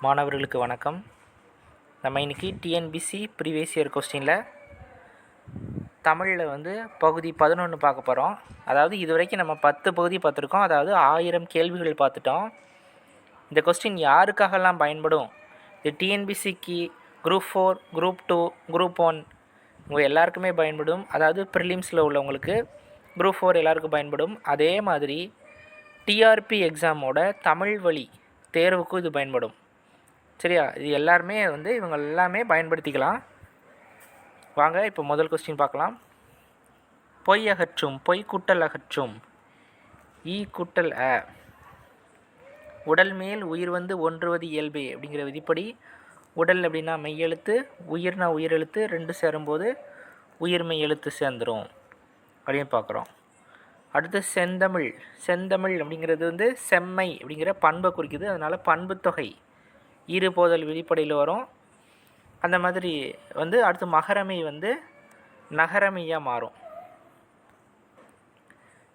மாணவர்களுக்கு வணக்கம். நம்ம இன்றைக்கி டிஎன்பிசி ப்ரீவியஸ் இயர் கொஸ்டினில் தமிழில் பகுதி 11 பார்க்க போகிறோம். அதாவது இது வரைக்கும் நம்ம 10 பகுதி பார்த்துருக்கோம். அதாவது 1000 கேள்விகள் பார்த்துட்டோம். இந்த கொஸ்டின் யாருக்காகலாம் பயன்படும்? இது டிஎன்பிசிக்கு குரூப் 4, குரூப் 2, குரூப் 1 உங்கள் எல்லாருக்குமே பயன்படும். அதாவது ப்ரிலிம்ஸில் உள்ளவங்களுக்கு குரூப் 4 எல்லாருக்கும் பயன்படும். அதே மாதிரி டிஆர்பி எக்ஸாமோட தமிழ் வழி தேர்வுக்கும் இது பயன்படும். சரியா? இது எல்லாருமே இவங்க எல்லாமே பயன்படுத்திக்கலாம். வாங்க இப்போ முதல் கொஸ்டின் பார்க்கலாம். பொய் அகற்றும், பொய் கூட்டல் அகற்றும், ஈ கூட்டல் அ, உடல் மேல் உயிர் ஒன்றுவது இயல்பே அப்படிங்கிற விதிப்படி உடல் அப்படின்னா மெய்யெழுத்து, உயிர்னா உயிரெழுத்து, ரெண்டு சேரும்போது உயிர்மெய் எழுத்து சேர்ந்துடும் அப்படின்னு பார்க்குறோம். அடுத்து செந்தமிழ், செந்தமிழ் அப்படிங்கிறது செம்மை அப்படிங்கிற பண்பை குறிக்குது. அதனால் பண்பு தொகை ஈறுபோதல் விதிப்படையில் வரும். அந்த மாதிரி அடுத்து மகரமை நகரமையாக மாறும்.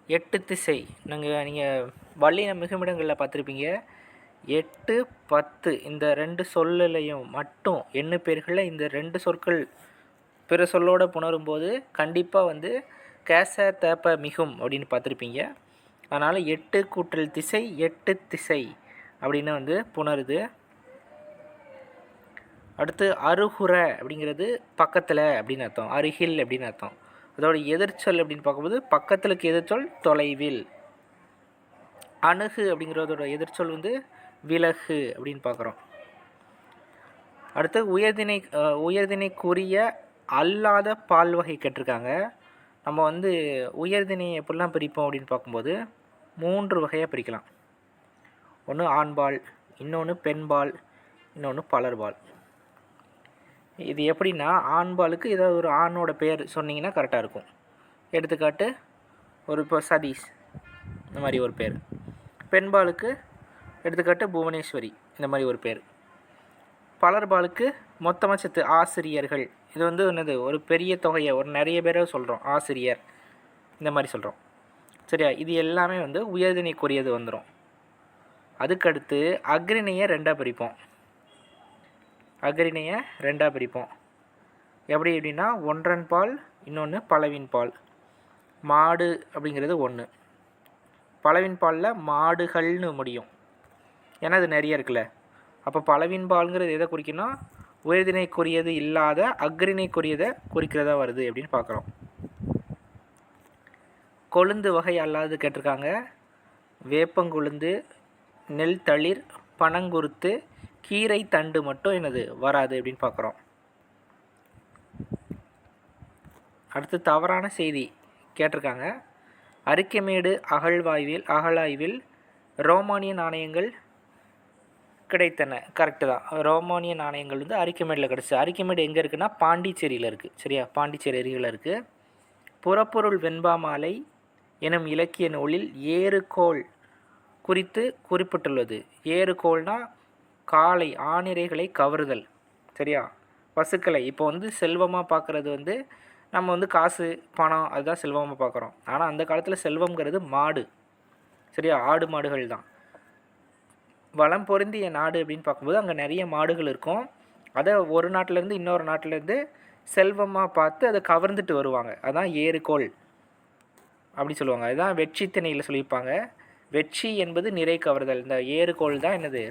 எட்டு திசை நீங்கள் வல்லின மிகுமிடங்களில் பார்த்துருப்பீங்க. 8, 10 இந்த ரெண்டு சொல்லையும் மட்டும் எண்ணு பேர்களில் இந்த ரெண்டு சொற்கள் பிற சொல்லோடு புணரும்போது கண்டிப்பாக கேச தேப்ப மிகும் அப்படின்னு பார்த்துருப்பீங்க. அதனால் 8 கூட்டல் திசை 8 திசை அப்படின்னு புணருது. அடுத்து அருகுற அப்படிங்கிறது பக்கத்தில் அப்படின்னு அர்த்தம், அருகில் அப்படின்னு அர்த்தம். அதோட எதிர்ச்சொல் அப்படின்னு பார்க்கும்போது பக்கத்திலுக்கு எதிர்ச்சொல் தொலைவில். அணுகு அப்படிங்கிறதோட எதிர்ச்சொல் விலகு அப்படின்னு பார்க்குறோம். அடுத்து உயர்திணைக்குரிய அல்லாத பால் வகை கேட்டிருக்காங்க. நம்ம உயர்திணை எப்படிலாம் பிரிப்போம் அப்படின்னு பார்க்கும்போது 3 வகையாக பிரிக்கலாம். ஒன்று ஆண்பால், இன்னொன்று பெண்பால், இன்னொன்று பலர்பால். இது எப்படின்னா ஆண்பாலுக்கு ஏதாவது ஒரு ஆணோட பேர் சொன்னீங்கன்னா கரெக்டாக இருக்கும். எடுத்துக்காட்டு இப்போ சதீஷ் இந்த மாதிரி ஒரு பேர். பெண்பாலுக்கு எடுத்துக்காட்டு புவனேஸ்வரி இந்த மாதிரி ஒரு பேர். பலர்பாலுக்கு மொத்தமாக சேர்த்து ஆசிரியர்கள். இது என்னது ஒரு பெரிய தொகையை ஒரு நிறைய பேரை சொல்கிறோம், ஆசிரியர் இந்த மாதிரி சொல்கிறோம். சரியா? இது எல்லாமே உயர்திணைக்குரியது வந்துடும். அதுக்கடுத்து அக்ரிணையை ரெண்டாக பிரிப்போம். அக்ரிணையை ரெண்டாக பிரிப்போம். எப்படி அப்படின்னா ஒன்றன் பால், இன்னொன்று பலவின் பால். மாடு அப்படிங்கிறது ஒன்று, பலவின் பாலில் மாடுகள்னு முடியும். ஏன்னா அது நிறைய இருக்குல்ல. அப்போ பலவின் பால்ங்கிறது எதை குறிக்கணும்? உயர்திணைக்குரியது இல்லாத அக்ரிணைக்குரியதை குறிக்கிறதா வருது அப்படின்னு பார்க்குறோம். கொழுந்து வகை அல்லாது கேட்டிருக்காங்க. வேப்பங்கொழுந்து, நெல் தளிர், பனங்குருத்து, கீரை தண்டு மட்டும் என்னது வராது அப்படின்னு பார்க்குறோம். அடுத்து தவறான செய்தி கேட்டிருக்காங்க. அரிக்கமேடு அகழாய்வில் ரோமானிய நாணயங்கள் கிடைத்தன. கரெக்டு தான். ரோமானிய நாணயங்கள் அரிக்கமேடில் கிடச்சி. அரிக்கமேடு எங்கே இருக்குன்னா பாண்டிச்சேரியில் இருக்குது. சரியா? பாண்டிச்சேரி அருகில் இருக்குது. புறப்பொருள் வெண்பா மாலை எனும் இலக்கிய நூலில் ஏறுகோள் குறித்து குறிப்பிட்டுள்ளது. ஏறுகோள்னால் காளை, ஆணிரைகளை கவருதல். சரியா? பசுக்களை இப்போ செல்வமாக பார்க்குறது நம்ம காசு பணம் அதுதான் செல்வமாக பார்க்குறோம். ஆனால் அந்த காலத்தில் செல்வம்ங்கிறது மாடு. சரியா? ஆடு மாடுகள் தான். வளம் பொருந்திய நாடு அப்படின்னு பார்க்கும்போது அங்கே நிறைய மாடுகள் இருக்கும். அதை ஒரு நாட்டிலேருந்து இன்னொரு நாட்டிலேருந்து செல்வமாக பார்த்து அதை கவர்ந்துட்டு வருவாங்க. அதுதான் ஏறுகோள் அப்படி சொல்லுவாங்க. அதுதான் வெற்றி திணையில் சொல்லியிருப்பாங்க. வெற்றி என்பது நிறை கவர்தல். இந்த ஏறுகோள் தான் என்னது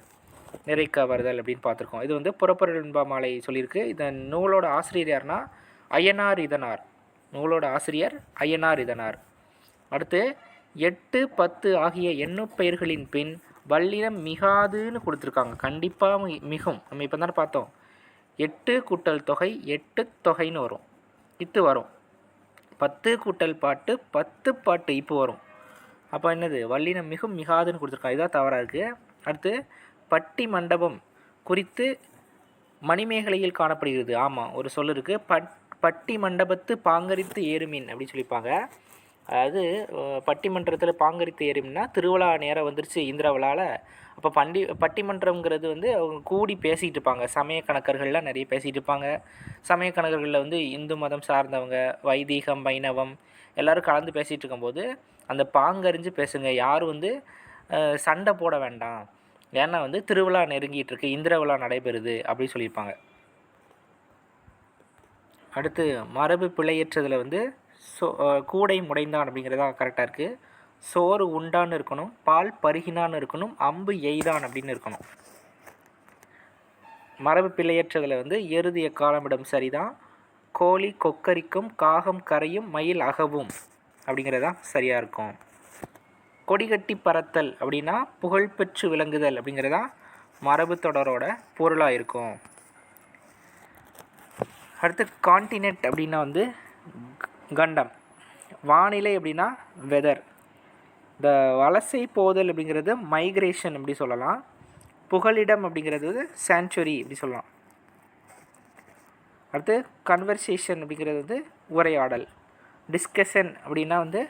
நிறை கவர்தல் அப்படின்னு பார்த்துருக்கோம். இது புறப்பொருள் வெண்பா மாலை சொல்லியிருக்கு. இதன் நூலோட ஆசிரியர் யாருன்னா அய்யனார் இதனார். நூலோட ஆசிரியர் அய்யனார் இதனார். அடுத்து 8, 10 ஆகிய எண்ணுப்பெயர்களின் பின் வல்லினம் மிகாதுன்னு கொடுத்துருக்காங்க. கண்டிப்பாக மிகும். நம்ம இப்போ தானே பார்த்தோம். 8 கூட்டல் தொகை 8 தொகைன்னு வரும், இத்து வரும். 10 கூட்டல் பாட்டு 10 பாட்டு இப்போ வரும். அப்போ என்னது வல்லினம் மிகும் மிகாதுன்னு கொடுத்துருக்காங்க. இதுதான் தவறாக இருக்குது. அடுத்து பட்டி மண்டபம் குறித்து மணிமேகலையில் காணப்படுகிறது. ஆமாம், ஒரு சொல் இருக்குது. பட்டி மண்டபத்து பாங்கரித்து ஏறுமீன் அப்படின்னு சொல்லியிருப்பாங்க. அதாவது பட்டிமன்றத்தில் பாங்கரித்து ஏறும்னா திருவிழா நேரம் வந்துருச்சு இந்திரா விழாவில். அப்போ பட்டிமன்றம்ங்கிறது அவங்க கூடி பேசிகிட்டு இருப்பாங்க. சமய கணக்கர்கள்லாம் நிறைய பேசிகிட்டு இருப்பாங்க. சமய கணக்கர்களில் இந்து மதம் சார்ந்தவங்க, வைதீகம், வைணவம் எல்லோரும் கலந்து பேசிகிட்டு இருக்கும்போது அந்த பாங்கறிஞ்சு பேசுங்க. யாரும் சண்டை போட வேண்டாம், ஏன்னா வந்து திருவிழா நெருங்கிட்டு இருக்கு, இந்திர விழா நடைபெறுது அப்படின்னு சொல்லியிருப்பாங்க. அடுத்து மரபு பிழையற்றதில் வந்து கூடை முடைந்தான் அப்படிங்கிறதா கரெக்டாக இருக்குது. சோறு உண்டான்னு இருக்கணும், பால் பருகினான்னு இருக்கணும், அம்பு எய்தான் அப்படின்னு இருக்கணும். மரபு பிழையற்றதில் வந்து எருது எக்காலமிடம் சரிதான், கோழி கொக்கரிக்கும், காகம் கரையும், மயில் அகவும் அப்படிங்கிறதான் சரியாக இருக்கும். கொடிகட்டி பறத்தல் அப்படின்னா புகழ்பெற்று விளங்குதல் அப்படிங்கிறதா மரபு தொடரோட பொருளாக இருக்கும். அடுத்து காண்டினென்ட் அப்படின்னா வந்து கண்டம், வானிலை அப்படின்னா வெதர். இந்த வலசை போதல் அப்படிங்கிறது மைக்ரேஷன் அப்படி சொல்லலாம். புகலிடம் அப்படிங்கிறது வந்து சாங்சுரி அப்படி சொல்லலாம். அடுத்து கன்வர்சேஷன் அப்படிங்கிறது வந்து உரையாடல். டிஸ்கஷன் அப்படின்னா வந்து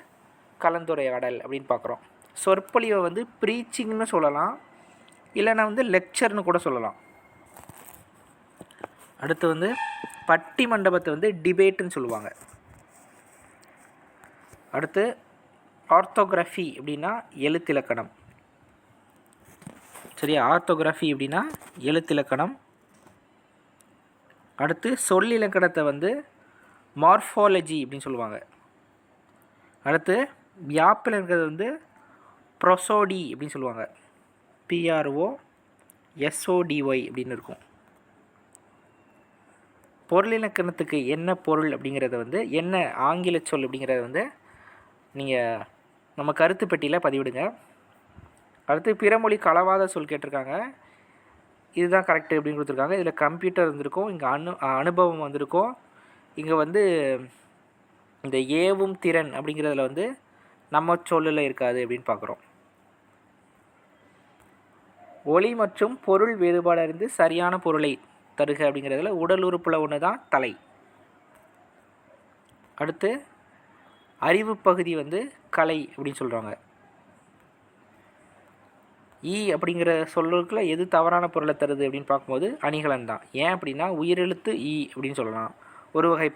கலந்துரையாடல் அப்படின்னு பார்க்குறோம். சொற்பொழிவை வந்து ப்ரீச்சிங்னு சொல்லலாம், இல்லைன்னா வந்து லெக்சர்னு கூட சொல்லலாம். அடுத்து வந்து பட்டி மண்டபத்தை வந்து டிபேட்டுன்னு சொல்லுவாங்க. அடுத்து ஆர்த்தோகிராஃபி அப்படின்னா எழுத்திலக்கணம். சரியா, ஆர்த்தோகிராஃபி அப்படின்னா எழுத்திலக்கணம். அடுத்து சொல்லிலக்கணத்தை வந்து மார்ஃபாலஜி அப்படின்னு சொல்லுவாங்க. அடுத்து வியாப்பில் இருக்கிறது வந்து ப்ரொசோடி அப்படின்னு சொல்லுவாங்க. PROSODY அப்படின்னு இருக்கும். பொருளிலக்கணத்துக்கு என்ன பொருள் அப்படிங்கிறத வந்து என்ன ஆங்கில சொல் அப்படிங்கிறத வந்து நீங்கள் நம்ம கருத்து பெட்டியில் பதிவிடுங்க. அடுத்து பிறமொழி களவாத சொல் கேட்டிருக்காங்க. இதுதான் கரெக்டு அப்படின்னு கொடுத்துருக்காங்க. இதில் கம்ப்யூட்டர் வந்திருக்கும், இங்கே அனுபவம் வந்திருக்கும், இங்கே வந்து இந்த ஏவும் திறன் அப்படிங்கிறதுல வந்து நம்ம சொல்லில் இருக்காது அப்படின்னு பார்க்குறோம். ஒளி மற்றும் பொருள் வேறுபாடு அறிந்து சரியான பொருளை தருக அப்படிங்கிறதுல உடல் உறுப்பில் ஒன்று தான் தலை. அடுத்து அறிவு பகுதி வந்து கலை அப்படின்னு சொல்கிறாங்க. அப்படிங்கிற சொல்லுக்குள்ள எது தவறான பொருளை தருது அப்படின்னு பார்க்கும்போது அணிகலன் தான். ஏன் அப்படின்னா உயிரெழுத்து அப்படின்னு சொல்லலாம். ஒரு வகை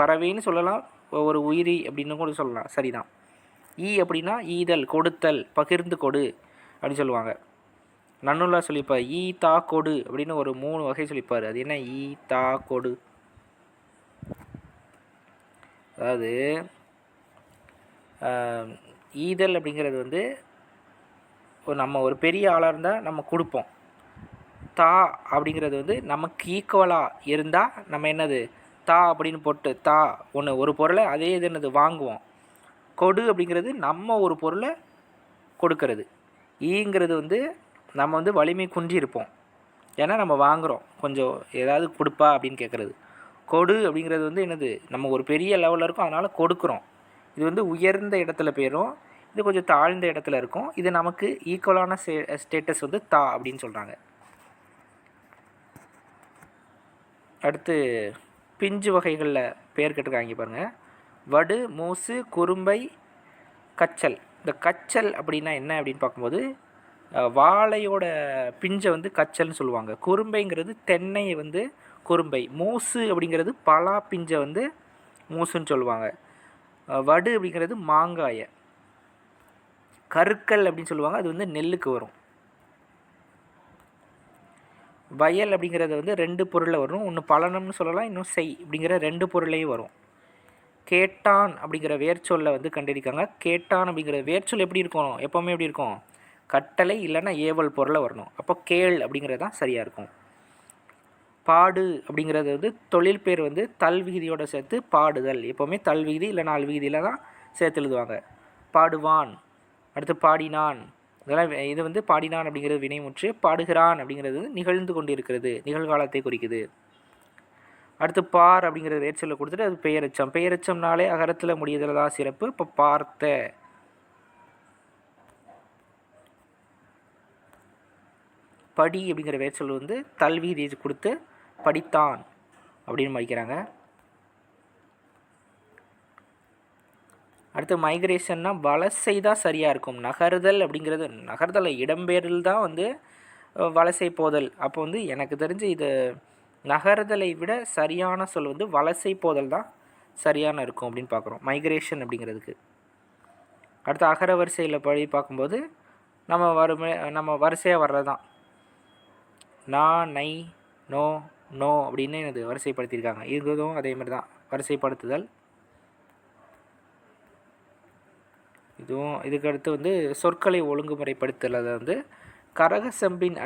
பறவைன்னு சொல்லலாம், ஒரு உயிரி அப்படின்னு கூட சொல்லலாம், சரிதான். அப்படின்னா ஈதல், கொடுத்தல், பகிர்ந்து கொடு அப்படின்னு சொல்லுவாங்க. நன்னுல்லா சொல்லிப்பார் தா கொடு அப்படின்னு ஒரு 3 வகை சொல்லிப்பார். அது என்ன தா கொடு? அதாவது ஈதல் அப்படிங்கிறது வந்து நம்ம ஒரு பெரிய ஆளாக இருந்தால் நம்ம கொடுப்போம். தா அப்படிங்கிறது வந்து நமக்கு ஈக்குவலாக இருந்தால் நம்ம என்னது தா அப்படின்னு போட்டு தா ஒரு பொருளை அதே இது என்னது வாங்குவோம். கொடு அப்படிங்கிறது நம்ம ஒரு பொருளை கொடுக்கறது. ஈங்கிறது வந்து நம்ம வந்து வலிமை குன்றி இருப்போம், ஏன்னா நம்ம வாங்குகிறோம், கொஞ்சம் ஏதாவது கொடுப்பா அப்படின்னு கேட்குறது. கொடு அப்படிங்கிறது வந்து என்னது நம்ம ஒரு பெரிய லெவலில் இருக்கும், அதனால் கொடுக்குறோம். இது வந்து உயர்ந்த இடத்துல போயிடும், இது கொஞ்சம் தாழ்ந்த இடத்துல இருக்கும். இது நமக்கு ஈக்குவலான ஸ்டேட்டஸ் வந்து தா அப்படின்னு சொல்கிறாங்க. அடுத்து பிஞ்சு வகைகளில் பேர் கேட்டிருக்காங்க பாருங்கள். வடு, மூசு, குறும்பை, கச்சல். இந்த கச்சல் அப்படின்னா என்ன அப்படின்னு பார்க்கும்போது வாழையோட பிஞ்சை வந்து கச்சல்னு சொல்லுவாங்க. குறும்பைங்கிறது தென்னை வந்து குறும்பை. மூசு அப்படிங்கிறது பலா பிஞ்சை வந்து மூசுன்னு சொல்லுவாங்க. வடு அப்படிங்கிறது மாங்காயை. கருக்கல் அப்படின்னு சொல்லுவாங்க, அது வந்து நெல்லுக்கு வரும். வயல் அப்படிங்கிறது வந்து 2 பொருளில் வரும், ஒன்று பலனம்னு சொல்லலாம், இன்னும் செய் அப்படிங்கிற 2 பொருளையும் வரும். கேட்டான் அப்படிங்கிற வேர்ச்சொல்லை வந்து கண்டிருக்காங்க. கேட்டான் அப்படிங்கிற வேர்ச்சொல் எப்படி இருக்கும், எப்போவுமே எப்படி இருக்கும், கட்டளை இல்லைன்னா ஏவல் பொருளை வரணும். அப்போ கேள் அப்படிங்கிறது தான் சரியாக இருக்கும். பாடு அப்படிங்கிறது வந்து தொழில் பேர் வந்து தல் விகுதியோடு சேர்த்து பாடுதல். எப்போவுமே தல் விகுதி இல்லை 4 விகுதியில் தான் சேர்த்து எழுதுவாங்க. பாடுவான், அடுத்து பாடினான், இதெல்லாம் இது வந்து பாடினான் அப்படிங்கிறது வினைமுற்று. பாடுகிறான் அப்படிங்கிறது நிகழ்ந்து கொண்டு இருக்கிறது, நிகழ்காலத்தை குறிக்குது. அடுத்து பார் அப்படிங்கிறது வேர்ச்சொல்லை கொடுத்துட்டு அது பெயரெச்சம். பெயரெச்சம்னாலே அகரத்தில் முடியதில் தான் சிறப்பு. இப்போ பார்த்த. படி அப்படிங்கிற வேர்ச்சொல் வந்து தல்விதியை கொடுத்து படித்தான் அப்படின்னு மதிக்கிறாங்க. அடுத்து மைக்ரேஷன்னா வலசை தான் சரியாக இருக்கும். நகர்தல் அப்படிங்கிறது நகர்தலை இடம்பெயரில் தான் வந்து வலசை போதல். அப்போ வந்து எனக்கு தெரிஞ்சு இது நகர்தலை விட சரியான சொல் வந்து வலசை போதல் தான் சரியான இருக்கும் அப்படின்னு பார்க்குறோம் மைக்ரேஷன் அப்படிங்கிறதுக்கு. அடுத்து அகர வரிசையில் படி பார்க்கும்போது நம்ம வரிசையாக வர்றது தான். நா, நை, நோ, நோ அப்படின்னு இது வரிசைப்படுத்தியிருக்காங்க. இதுவும் அதே மாதிரி தான் வரிசைப்படுத்துதல். இதுக்கு அடுத்து சொற்களை ஒழுங்குமுறைப்படுத்தல். அதை கரக செம்பின்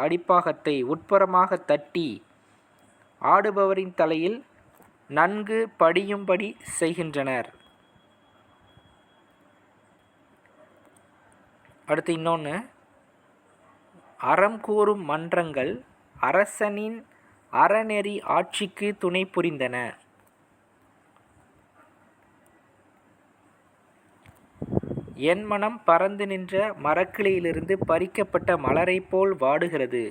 அடிப்பாகத்தை உட்புறமாக தட்டி ஆடுபவரின் தலையில் நன்கு படியும்படி செய்கின்றனர். அடுத்து இன்னொன்று, அறம் கூறும் மன்றங்கள் அரசனின் அறநெறி ஆட்சிக்கு துணை புரிந்தன. என் மனம் பறந்து நின்ற மரக்கிளையிலிருந்து பறிக்கப்பட்ட மலரை போல் வாடுகிறது.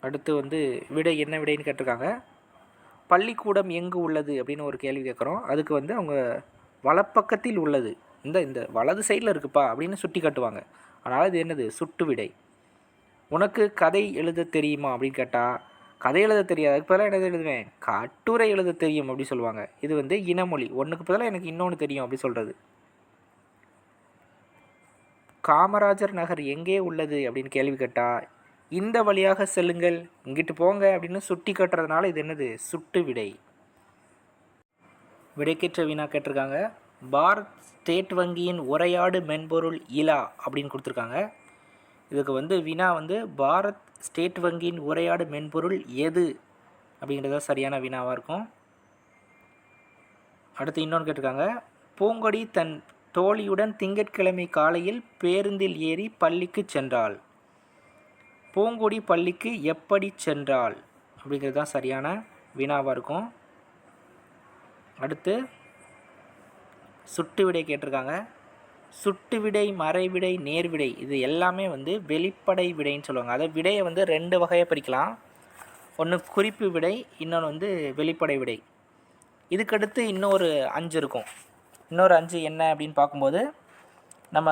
அடுத்து விடை என்ன விடைன்னு கேட்டிருக்காங்க. பள்ளிக்கூடம் எங்கு உள்ளது அப்படின்னு ஒரு கேள்வி கேட்குறோம். அதுக்கு அவங்க வலப்பக்கத்தில் உள்ளது, இந்த வலது சைடில் இருக்குப்பா அப்படின்னு சுட்டி காட்டுவாங்க. அதனால் இது என்னது? சுட்டு விடை. உனக்கு கதை எழுத தெரியுமா அப்படின்னு கேட்டால் கதை எழுத தெரியாது, அதுக்கு பதிலாக என்ன எழுதுவேன்? கட்டுரை எழுத தெரியும் அப்படி சொல்லுவாங்க. இது இனமொழி. ஒன்றுக்கு பதிலாக எனக்கு இன்னொன்று தெரியும் அப்படி சொல்கிறது. காமராஜர் நகர் எங்கே உள்ளது அப்படின்னு கேள்வி கேட்டால் இந்த வழியாக செல்லுங்கள், இங்கிட்டு போங்க அப்படின்னு சுட்டி காட்டுறதுனால இது என்னது? சுட்டு விடை. விடைக்கேற்ற வினா கேட்டிருக்காங்க. பாரத் ஸ்டேட் வங்கியின் உரையாடு மென்பொருள் இலா அப்படின்னு கொடுத்துருக்காங்க. இதுக்கு வினா பாரத் ஸ்டேட் வங்கியின் உரையாடு மென்பொருள் எது அப்படிங்கிறத சரியான வினாவாக இருக்கும். அடுத்து இன்னொன்று கேட்டிருக்காங்க. பூங்கொடி தன் தோழியுடன் திங்கட்கிழமை காலையில் பேருந்தில் ஏறி பள்ளிக்கு சென்றாள். பூங்கொடி பள்ளிக்கு எப்படி சென்றாள் அப்படிங்கிறது தான் சரியான வினாவாக இருக்கும். அடுத்து சுட்டு விடை கேட்டிருக்காங்க. சுட்டு விடை, மறைவிடை, நேர்விடை இது எல்லாமே வெளிப்படை விடைன்னு சொல்லுவாங்க. அதை விடையை 2 வகையாக பிரிக்கலாம். ஒன்று குறிப்பு விடை, இன்னொன்று வெளிப்படை விடை. இதுக்கடுத்து இன்னொரு 5 இருக்கும். இன்னொரு 5 என்ன அப்படின்னு பார்க்கும்போது நம்ம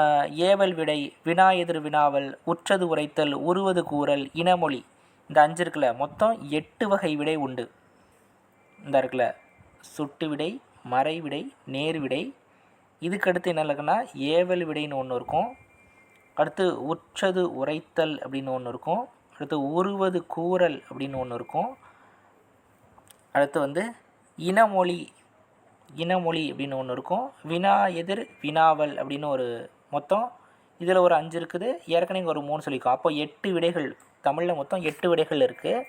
ஏவல் விடை, வினா எதிர் வினாவல், உற்றது உரைத்தல், உருவது கூறல், இனமொழி, இந்த 5 இருக்குல்ல, மொத்தம் 8 வகை விடை உண்டு. இந்த இருக்குல்ல, சுட்டு விடை, மறை விடை, நேர் விடை. இதுக்கடுத்து என்ன இருக்குன்னா ஏவல் விடைன்னு ஒன்று இருக்கும். அடுத்து உற்றது உரைத்தல் அப்படின்னு ஒன்று இருக்கும். அடுத்து உருவது கூறல் அப்படின்னு ஒன்று இருக்கும். அடுத்து இனமொழி அப்படின்னு ஒன்று இருக்கும். வினா எதிர் வினாவல் அப்படின்னு ஒரு மொத்தம் இதில் ஒரு 5 இருக்குது. ஏற்கனவே ஒரு 3 சொல்லியிருக்கோம். அப்போ 8 விடைகள், தமிழில் மொத்தம் 8 விடைகள் இருக்குது.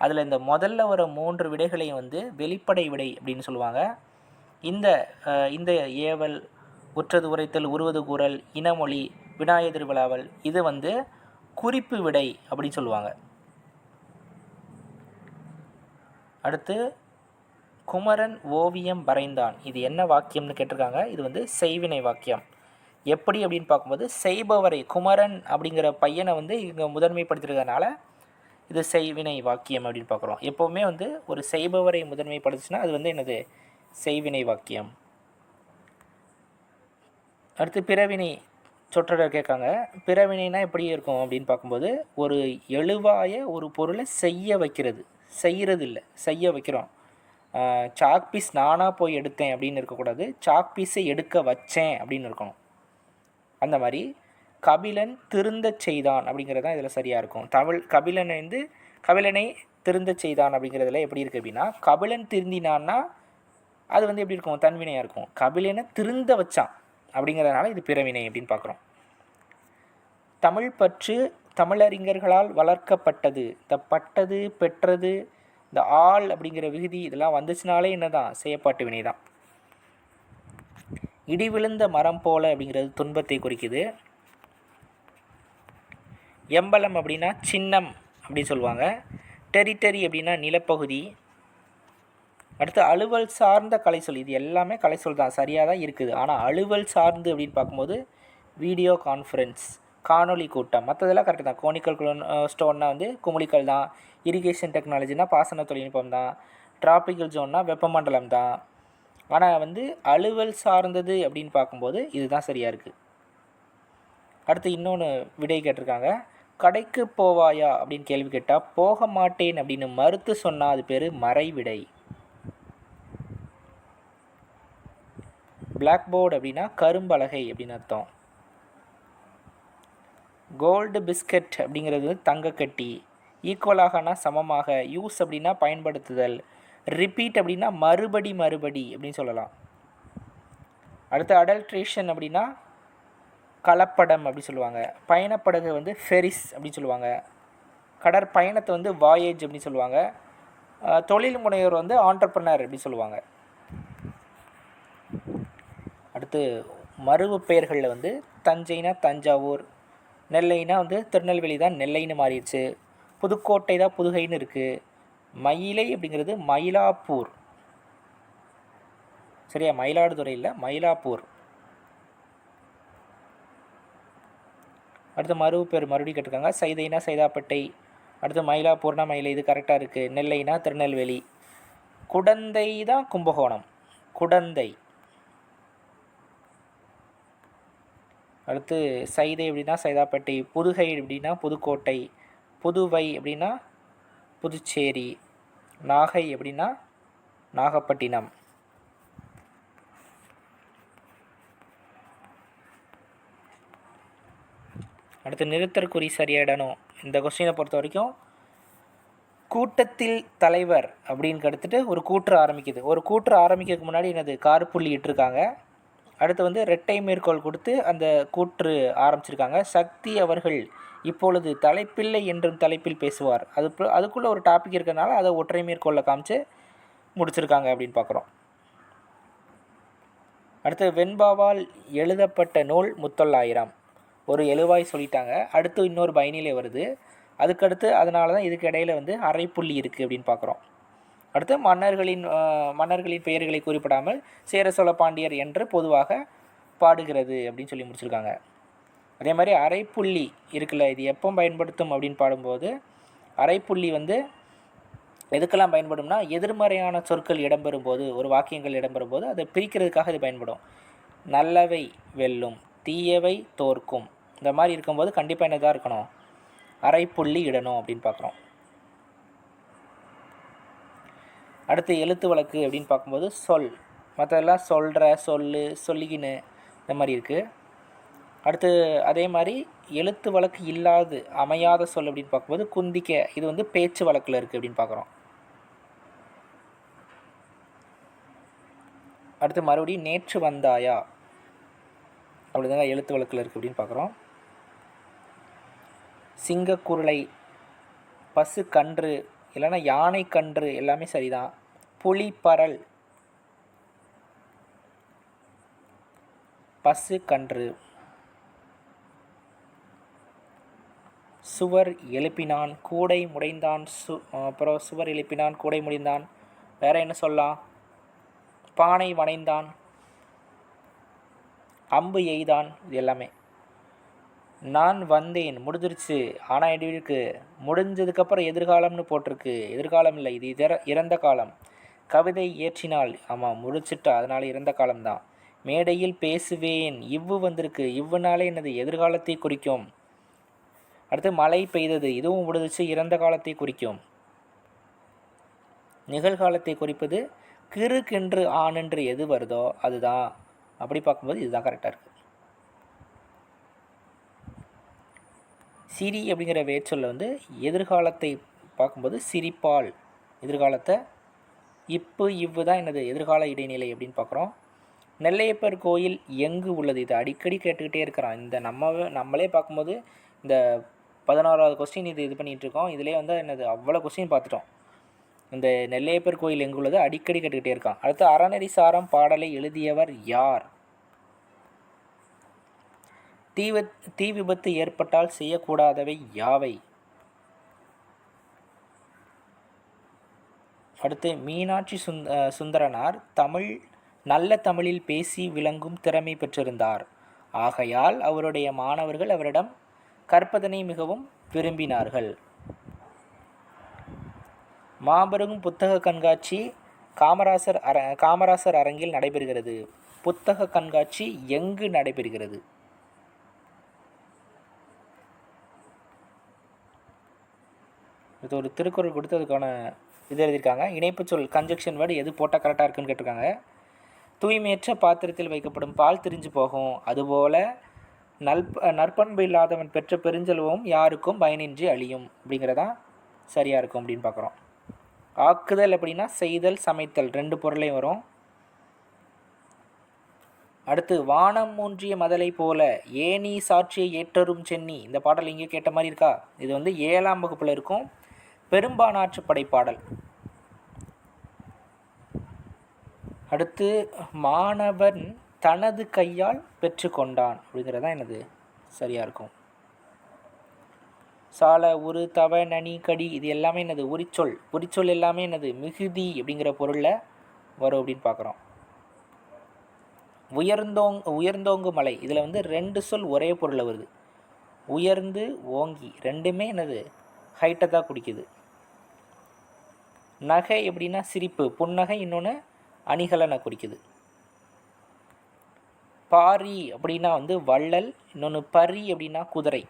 அதில் இந்த முதல்ல வர 3 விடைகளையும் வெளிப்படை விடை அப்படின்னு சொல்லுவாங்க. இந்த ஏவல், உற்றது உரைத்தல், உருவது கூறல், இனமொழி, வினா எதிர் வினாவல் இது குறிப்பு விடை அப்படின்னு சொல்லுவாங்க. அடுத்து குமரன் ஓவியம் வரைந்தான். இது என்ன வாக்கியம்னு கேட்டிருக்காங்க. இது செய்வினை வாக்கியம். எப்படி அப்படின்னு பார்க்கும்போது செய்பவரை, குமரன் அப்படிங்கிற பையனை இங்கே முதன்மைப்படுத்திருக்கிறதுனால இது செய்வினை வாக்கியம் அப்படின்னு பார்க்குறோம். எப்போவுமே ஒரு செய்பவரை முதன்மைப்படுத்துச்சுன்னா அது என்னது? செய்வினை வாக்கியம். அடுத்து பிறவினை சொற்றொடர் கேட்காங்க. பிறவினைனா எப்படி இருக்கும் அப்படின்னு பார்க்கும்போது ஒரு எழுவாய ஒரு பொருளை செய்ய வைக்கிறது, செய்கிறது இல்லை, செய்ய வைக்கிறோம். சாக் பீஸ் நானாக போய் எடுத்தேன் அப்படின்னு இருக்கக்கூடாது, சாக் பீஸை எடுக்க வச்சேன் அப்படின்னு இருக்கணும். அந்த மாதிரி கபிலன் திருந்த செய்தான் அப்படிங்கிறது தான் இதில் சரியாக இருக்கும். கபிலனை திருந்த செய்தான் அப்படிங்கிறதுல எப்படி இருக்குது அப்படின்னா, கபிலன் திருந்தினான்னா அது எப்படி இருக்கும்? தன்வினையாக இருக்கும். கபிலனை திருந்த வச்சான் அப்படிங்கிறதுனால இது பிறவினை அப்படின்னு பார்க்குறோம். தமிழ் பற்று தமிழறிஞர்களால் வளர்க்கப்பட்டது. இந்த பட்டது, பெற்றது, இந்த ஆள் அப்படிங்கிற விகுதி இதெல்லாம் வந்துச்சுனாலே என்ன தான்? செய்யப்பாட்டு வினை தான். இடி விழுந்த மரம் போல அப்படிங்கிறது துன்பத்தை குறிக்குது. எம்பலம் அப்படின்னா சின்னம் அப்படின்னு சொல்லுவாங்க. டெரிட்டரி அப்படின்னா நிலப்பகுதி. அடுத்து அலுவல் சார்ந்த கலைச்சொல். இது எல்லாமே கலைச்சொல் தான், சரியாக தான் இருக்குது. ஆனால் அலுவல் சார்ந்து அப்படின்னு பார்க்கும்போது வீடியோ கான்ஃபரன்ஸ், காணொலி கூட்டம், மற்றதெல்லாம் கரெக்டு தான். கோனிக்கல் ஸ்டோன்னா குமுளிக்கல் தான். இரிகேஷன் டெக்னாலஜினா பாசன தொழில்நுட்பம் தான். டிராபிக்கல் ஜோன்னா வெப்பமண்டலம் தான். ஆனால் அலுவல் சார்ந்தது அப்படின்னு பார்க்கும்போது இதுதான் சரியாக இருக்குது. அடுத்து இன்னொன்று விடை கேட்டிருக்காங்க. கடைக்கு போவாயா அப்படின்னு கேள்வி கேட்டால் போக மாட்டேன் அப்படின்னு மறுத்து சொன்னால் அது பேர் மறைவிடை. பிளாக் போர்டு அப்படின்னா கரும்பலகை அப்படின்னு அர்த்தம். கோல்டு பிஸ்கட் அப்படிங்கிறது தங்கக்கட்டி. ஈக்குவலாகனா சமமாக. யூஸ் அப்படின்னா பயன்படுத்துதல். ரிப்பீட் அப்படின்னா மறுபடி அப்படின்னு சொல்லலாம். அடுத்து அடல்ட்ரேஷன் அப்படின்னா கலப்படம் அப்படி சொல்லுவாங்க. பயணப்படகு வந்து ஃபெரிஸ் அப்படின்னு சொல்லுவாங்க. கடற்பயணத்தை வந்து வாயேஜ் அப்படின்னு சொல்லுவாங்க. தொழில் முனைவர் வந்து ஆண்டர்ப்ரனர் அப்படி சொல்லுவாங்க. அடுத்து மருவு பெயர்களில் வந்து தஞ்சைனா தஞ்சாவூர், நெல்லைனா வந்து திருநெல்வேலி தான் நெல்லைன்னு மாறிடுச்சு. புதுக்கோட்டை தான் புதுகைன்னு இருக்குது. மயிலை அப்படிங்கிறது மயிலாப்பூர். சரியா, மயிலாடுதுறை இல்லை, மயிலாப்பூர். அடுத்து மருவு பேர் மறுபடியும் கேட்டிருக்காங்க. சைதைனா சைதாப்பேட்டை. அடுத்து மயிலாப்பூர்னா மயிலை, இது கரெக்டாக இருக்குது. நெல்லைனா திருநெல்வேலி. குடந்தை தான் கும்பகோணம், குடந்தை. அடுத்து சைதை அப்படின்னா சைதாப்பேட்டை, புதுகை அப்படின்னா புதுக்கோட்டை, புதுவை அப்படின்னா புதுச்சேரி, நாகை அப்படின்னா நாகப்பட்டினம். அடுத்து நிறுத்தற்குறி சரியாயிடணும். இந்த கொஸ்டினை பொறுத்த வரைக்கும் கூட்டத்தில் தலைவர் அப்படின்னு எடுத்துகிட்டு ஒரு கூற்று ஆரம்பிக்குது. ஒரு கூற்று ஆரம்பிக்கிறதுக்கு முன்னாடி என்னது கார்புள்ளி இட்டிருக்காங்க. அடுத்து வந்து இரட்டை மேற்கோள் கொடுத்து அந்த கூற்று ஆரம்பிச்சிருக்காங்க. சக்தி அவர்கள் இப்பொழுது தலைப்பில்லை என்றும் தலைப்பில் பேசுவார். அதுக்குள்ளே ஒரு டாபிக் இருக்கிறதுனால அதை ஒற்றை மேற்கோளில் காமிச்சு முடிச்சிருக்காங்க அப்படின்னு பார்க்குறோம். அடுத்து வெண்பாவால் எழுதப்பட்ட நூல் முத்தொள்ளாயிரம். ஒரு எழுவாய் சொல்லிட்டாங்க. அடுத்து இன்னொரு பயனிலே வருது. அதுக்கடுத்து அதனால தான் இதுக்கு இடையில் வந்து அரைப்புள்ளி இருக்குது அப்படின்னு பார்க்குறோம். அடுத்து மன்னர்களின் பெயர்களை குறிப்பிடாமல் சேர சோழ பாண்டியர் என்று பொதுவாக பாடுகிறது அப்படின்னு சொல்லி முடிச்சிருக்காங்க. அதே மாதிரி அரைப்புள்ளி இருக்குல்ல, இது எப்போ பயன்படுத்தும் அப்படின்னு பாடும்போது அரைப்புள்ளி வந்து எதுக்கெல்லாம் பயன்படும்னா எதிர்மறையான சொற்கள் இடம்பெறும் போது, ஒரு வாக்கியங்கள் இடம்பெறும் போது அதை பிரிக்கிறதுக்காக இது பயன்படும். நல்லவை வெல்லும், தீயவை தோற்கும், இந்த மாதிரி இருக்கும்போது கண்டிப்பாக என்னதான் இருக்கணும், அரைப்புள்ளி இடணும் அப்படின்னு பார்க்குறோம். அடுத்து எழுத்து வழக்கு அப்படின்னு பார்க்கும்போது சொல், மற்றதெல்லாம் சொல்கிற, சொல்லு, சொல்லிக்கின்னு இந்த மாதிரி இருக்குது. அடுத்து அதே மாதிரி எழுத்து வழக்கு இல்லாது அமையாத சொல் அப்படின்னு பார்க்கும்போது குந்திக்க, இது வந்து பேச்சு வழக்கில் இருக்குது அப்படின்னு பார்க்குறோம். அடுத்து மறுபடியும் நேற்று வந்தாயா அப்படிதாங்க எழுத்து வழக்கில் இருக்குது அப்படின்னு பார்க்குறோம். சிங்கக்குருளை, பசு கன்று இல்லைன்னா யானை கன்று எல்லாமே சரிதான். புலி பரல், பசு கன்று. சுவர் எழுப்பினான் கூடை முடைந்தான், அப்புறம் சுவர் எழுப்பினான் கூடை முடைந்தான். வேறு என்ன சொல்லலாம், பானை வனைந்தான், அம்பு எய்தான், இது எல்லாமே. நான் வந்தேன் முடிஞ்சிருச்சு, ஆனால் எப்படி இருக்கு, முடிஞ்சதுக்கப்புறம் எதிர்காலம்னு போட்டிருக்கு. எதிர்காலம் இல்லை, இது இறந்த காலம். கவிதை ஏற்றினால், ஆமாம் முடிச்சிட்டா, அதனால் இறந்த காலம்தான். மேடையில் பேசுவேன், இவ்வு வந்திருக்கு. இவ்வுனாலே என்னது, எதிர்காலத்தை குறிக்கும். அடுத்து மழை பெய்தது, இதுவும் முடிஞ்சிச்சு, இறந்த காலத்தை குறிக்கும். நிகழ்காலத்தை குறிப்பது கிறுக்கென்று ஆனென்று எது வருதோ அதுதான். அப்படி பார்க்கும்போது இதுதான் கரெக்டாக இருக்குது. சிரி அப்படிங்கிற வேர்ச்சொல்ல வந்து எதிர்காலத்தை பார்க்கும்போது சிரிப்பால், எதிர்காலத்தை. இப்பு இவ்வு தான் என்னது, எதிர்கால இடைநிலை அப்படின்னு பார்க்குறோம். நெல்லையப்பர் கோயில் எங்கு உள்ளது, இது அடிக்கடி கேட்டுக்கிட்டே இருக்கிறான். இந்த நம்மளே பார்க்கும்போது இந்த 11வது கொஸ்டின் இது பண்ணிகிட்ருக்கோம். இதிலே வந்து என்னது அவ்வளோ கொஸ்டின் பார்த்துட்டோம். இந்த நெல்லையப்பர் கோயில் எங்கு உள்ளது அடிக்கடி கேட்டுக்கிட்டே இருக்கான். அடுத்து அறநெறி சாரம் பாடலை எழுதியவர் யார்? தீ விபத்து ஏற்பட்டால் செய்யக்கூடாதவை யாவை? அடுத்து மீனாட்சி சுந்தரனார் நல்ல தமிழில் பேசி விளங்கும் திறமை பெற்றிருந்தார். ஆகையால் அவருடைய மாணவர்கள் அவரிடம் கற்பதனை மிகவும் விரும்பினார்கள். மாபெரும் புத்தக கண்காட்சி காமராசர் அரங்கில் நடைபெறுகிறது. புத்தக கண்காட்சி எங்கு நடைபெறுகிறது? இது ஒரு திருக்குறள் கொடுத்து அதுக்கான இது எழுதியிருக்காங்க. இணைப்பு சொல் கன்ஜெக்ஷன் வேர்டு எது போட்டால் கரெக்டாக இருக்குன்னு கேட்டிருக்காங்க. தூய்மையற்ற பாத்திரத்தில் வைக்கப்படும் பால் திரிஞ்சு போகும். அதுபோல் நற்பண்பு இல்லாதவன் பெற்ற பெருஞ்செல்வம் யாருக்கும் பயனின்றி அழியும் அப்படிங்கிறதான் சரியாக இருக்கும் அப்படின்னு பார்க்குறோம். ஆக்குதல் அப்படின்னா செய்தல், சமைத்தல் 2 பொருளையும் வரும். அடுத்து வானம் மூன்றிய மதலை போல ஏனி சாட்சியை ஏற்றரும் சென்னி. இந்த பாடல் இங்கே கேட்ட மாதிரி இருக்கா? இது 7ஆம் வகுப்பில் இருக்கும். பெரும்பானாற்றுப்படை பாடல். அடுத்து மாணவன் தனது கையால் பெற்றுக்கொண்டான் அப்படிங்கிறதான் என்னது சரியாக இருக்கும். சால உரு தவ நனி கடி இது எல்லாமே என்னது உரிச்சொல். உரிச்சொல் எல்லாமே என்னது மிகுதி பொருளில் வரும் அப்படின்னு பார்க்குறோம். உயர்ந்தோங்கு மலை இதில் 2 சொல் ஒரே பொருளில் வருது. உயர்ந்து ஓங்கி ரெண்டுமே என்னது ஹைட்டை தான் குடிக்குது. நகை எப்படின்னா சிரிப்பு, புன்னகை இன்னொன்று அணிகலனை குறிக்குது. பாரி அப்படின்னா வள்ளல், இன்னொன்று பரி அப்படின்னா குதிரை.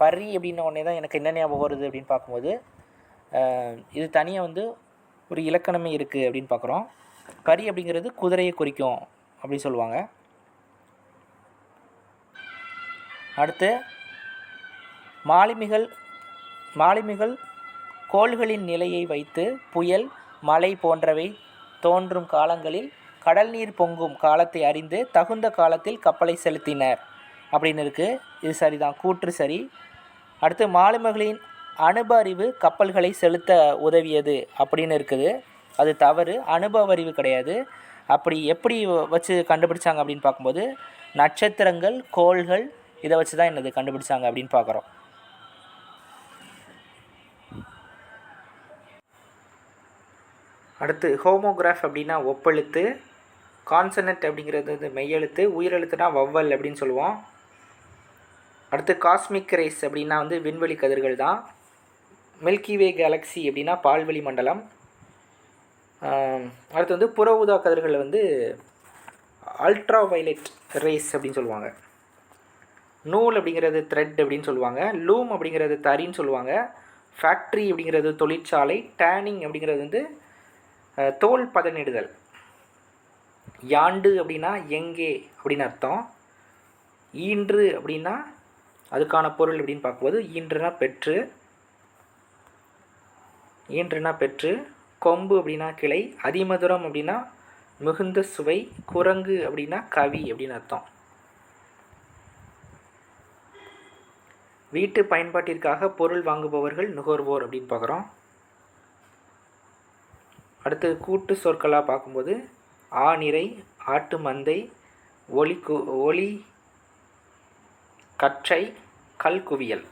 பரி அப்படின்ன உடனே தான் எனக்கு என்ன ஞாபகம் வருது அப்படின்னு பார்க்கும்போது இது தனியாக ஒரு இலக்கணமே இருக்குது அப்படின்னு பார்க்குறோம். பரி அப்படிங்கிறது குதிரையை குறிக்கும் அப்படின்னு சொல்லுவாங்க. அடுத்து மாலுமிகள் கோள்களின் நிலையை வைத்து புயல், மழை போன்றவை தோன்றும் காலங்களில் கடல் நீர் பொங்கும் காலத்தை அறிந்து தகுந்த காலத்தில் கப்பலை செலுத்தினர் அப்படின்னு இருக்குது. இது சரிதான், கூற்று சரி. அடுத்து மாலுமிகளின் அனுபவ அறிவு கப்பல்களை செலுத்த உதவியது அப்படின்னு இருக்குது. அது தவறு, அனுபவ அறிவு கிடையாது. அப்படி எப்படி வச்சு கண்டுபிடிச்சாங்க அப்படின்னு பார்க்கும்போது நட்சத்திரங்கள், கோள்கள் இதை வச்சு தான் என்னது கண்டுபிடிச்சாங்க அப்படின்னு பார்க்குறோம். அடுத்து ஹோமோகிராஃப் அப்படின்னா ஒப்பெழுத்து, கான்சனட் அப்படிங்கிறது மெய்யெழுத்து, உயிரெழுத்துனா வவ்வல் அப்படின்னு சொல்லுவோம். அடுத்து காஸ்மிக் ரேஸ் அப்படின்னா விண்வெளி கதிர்கள் தான். மில்கிவே கேலக்ஸி அப்படின்னா பால்வெளி மண்டலம். அடுத்து புற ஊதா கதிர்கள் அல்ட்ரா வயலட் ரேஸ் அப்படின்னு சொல்லுவாங்க. நூல் அப்படிங்கிறது த்ரெட் அப்படின்னு சொல்லுவாங்க. லூம் அப்படிங்கிறது தறின்னு சொல்லுவாங்க. ஃபேக்ட்ரி அப்படிங்கிறது தொழிற்சாலை. டேனிங் அப்படிங்கிறது தோல் பதனிடுதல். யாண்டு அப்படின்னா எங்கே அப்படின்னு அர்த்தம். ஈன்று அப்படின்னா அதுக்கான பொருள் அப்படின்னு பார்க்கும்போது ஈன்றுனா பெற்று. கொம்பு அப்படின்னா கிளை. அதிமதுரம் அப்படின்னா மிகுந்த சுவை. குரங்கு அப்படின்னா கவி அப்படின்னு அர்த்தம். வீட்டு பயன்பாட்டிற்காக பொருள் வாங்குபவர்கள் நுகர்வோர் அப்படின்னு பார்க்குறோம். அடுத்து கூட்டு சொற்களாக பார்க்கும்போது ஆநிறை, ஆட்டு மந்தை, ஒளி கற்றை, கல்குவியல்.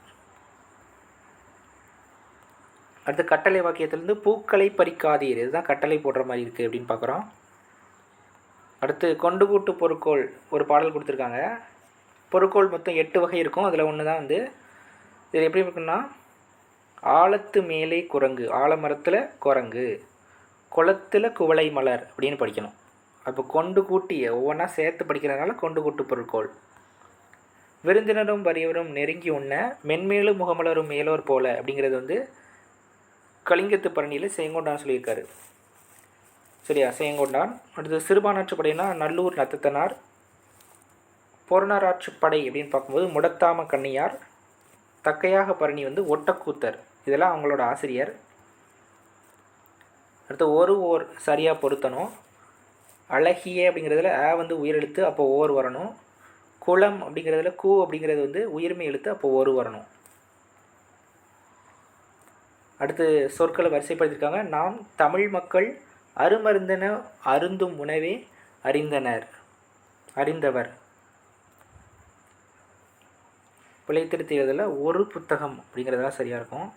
அடுத்து கட்டளை வாக்கியத்திலிருந்து பூக்களை பறிக்காதீர், இதுதான் கட்டளை போடுற மாதிரி இருக்குது அப்படின்னு பார்க்குறோம். அடுத்து கொண்டு கூட்டு பொருட்கோள் ஒரு பாடல் கொடுத்துருக்காங்க. பொருட்கோள் மொத்தம் 8 வகை இருக்கும். அதில் ஒன்று தான் இது எப்படி இருக்குன்னா ஆழத்து மேலே குரங்கு, ஆலமரத்தில் குரங்கு, குளத்தில் குவளை மலர் அப்படின்னு படிக்கணும். அப்போ கொண்டு கூட்டி ஒவ்வொன்றா சேர்த்து படிக்கிறதுனால கொண்டு கூட்டு பொருட்கோள். விருந்தினரும் வறியவரும் நெருங்கி உண்ண மென்மேலும் முகமலரும் மேலோர் போல அப்படிங்கிறது கலிங்கத்து பரணியில் செயங்கொண்டான் சொல்லியிருக்காரு. சரியா, செயங்கொண்டான். அடுத்து சிறுபானாற்றுப்படைனா நல்லூர் நத்தத்தனார். பொருணராற்றுப்படை அப்படின்னு பார்க்கும்போது முடத்தாம கண்ணியார். தக்கையாக பரணி ஒட்டக்கூத்தர், இதெல்லாம் அவங்களோட ஆசிரியர். அடுத்து ஓர் சரியாக பொருத்தணும். அழகிய அப்படிங்கிறதுல உயிரெழுத்து, அப்போ ஓர் வரணும். குளம் அப்படிங்கிறதுல கூ அப்படிங்கிறது உயிர்மை எழுத்து, அப்போ ஒரு வரணும். அடுத்து சொற்களை வரிசைப்படுத்தியிருக்காங்க. நாம் தமிழ் மக்கள் அருமருந்தென அருந்தும் உணவே அறிந்தவர். பிழைத்திருத்தியதில் ஒரு புத்தகம் அப்படிங்கிறதெல்லாம் சரியாக இருக்கும்.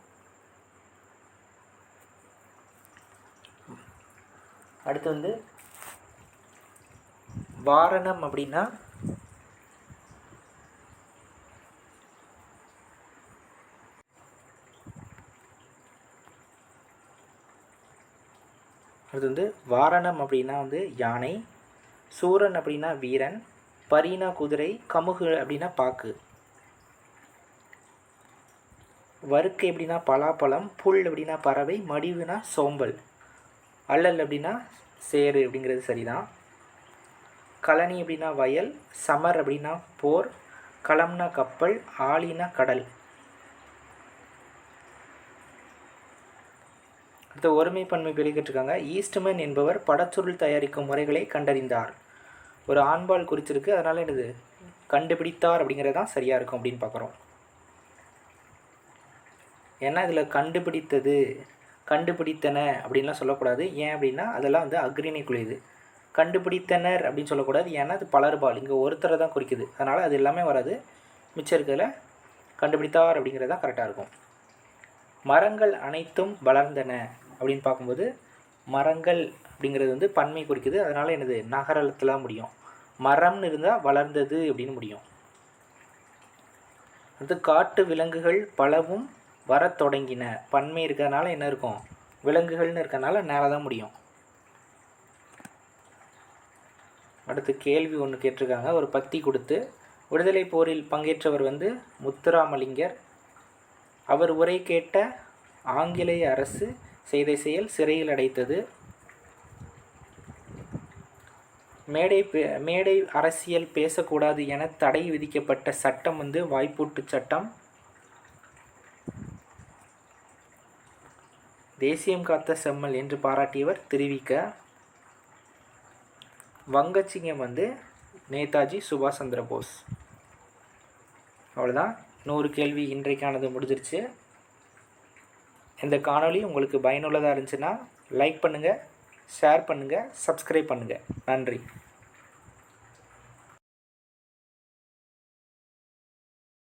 அடுத்து வாரணம் அப்படின்னா வாரணம் அப்படின்னா யானை. சூரன் அப்படின்னா வீரன். பரினா குதிரை. கமுகு அப்படின்னா பாக்கு. வறுக்கை அப்படின்னா பலாப்பழம். புல் அப்படின்னா பறவை. மடிவுனா சோம்பல். அல்லல் அப்படின்னா சேரு அப்படிங்கிறது சரிதான். கழனி அப்படின்னா வயல், சமர் அப்படின்னா போர், களம்னா கப்பல், ஆழினா கடல். அடுத்து ஒருமைப்பன்மை கேட்டிருக்காங்க. ஈஸ்ட்மேன் என்பவர் படச்சுருள் தயாரிக்கும் முறைகளை கண்டறிந்தார். ஒரு ஆண்பால் குறிச்சிருக்கு, அதனால் என்னது கண்டுபிடித்தார் அப்படிங்கிறது தான் சரியாக இருக்கும் அப்படின்னு பார்க்குறோம். ஏன்னா இதில் கண்டுபிடித்தது, கண்டுபிடித்தன அப்படின்லாம் சொல்லக்கூடாது. ஏன் அப்படின்னா அதெல்லாம் வந்து அக்ரிணைக்குரியது. கண்டுபிடித்தனர் அப்படின்னு சொல்லக்கூடாது, ஏன்னா அது பலர்பால், இங்கே ஒருத்தரை தான் குறிக்குது. அதனால் அது எல்லாமே வராது. மிச்சம் இருக்கிறதுல கண்டுபிடித்தார் அப்படிங்கிறது தான் கரெக்டாக இருக்கும். மரங்கள் அனைத்தும் வளர்ந்தன அப்படின்னு பார்க்கும்போது மரங்கள் அப்படிங்கிறது வந்து பன்மை குறிக்குது. அதனால் என்னது நகரத்தில் முடியும். மரம்னு இருந்தால் வளர்ந்தது அப்படின்னு முடியும். அடுத்து காட்டு விலங்குகள் பலவும் வர தொடங்கின. பன்மை இருக்கிறதுனால என்ன இருக்கும், விலங்குகள்னு இருக்கிறதுனால நேராக தான் முடியும். அடுத்து கேள்வி ஒன்று கேட்டிருக்காங்க. ஒரு பத்தி கொடுத்து, விடுதலை போரில் பங்கேற்றவர் வந்து முத்துராமலிங்கர். அவர் உரை கேட்ட ஆங்கிலேய அரசு செய்த செயல் சிறையில் அடைத்தது. மேடை அரசியல் பேசக்கூடாது என தடை விதிக்கப்பட்ட சட்டம் வந்து வாய்ப்பூட்டு சட்டம். தேசியம் காத்த செம்மல் என்று பாராட்டியவர் திருவிக. வங்கச்சிங்கம் வந்து நேதாஜி சுபாஷ் சந்திர போஸ். அவ்வளோதான், 100 கேள்வி இன்றைக்கானது முடிஞ்சிருச்சு. இந்த காணொளி உங்களுக்கு பயனுள்ளதாக இருந்துச்சுன்னா லைக் பண்ணுங்கள், ஷேர் பண்ணுங்கள், சப்ஸ்கிரைப் பண்ணுங்கள். நன்றி.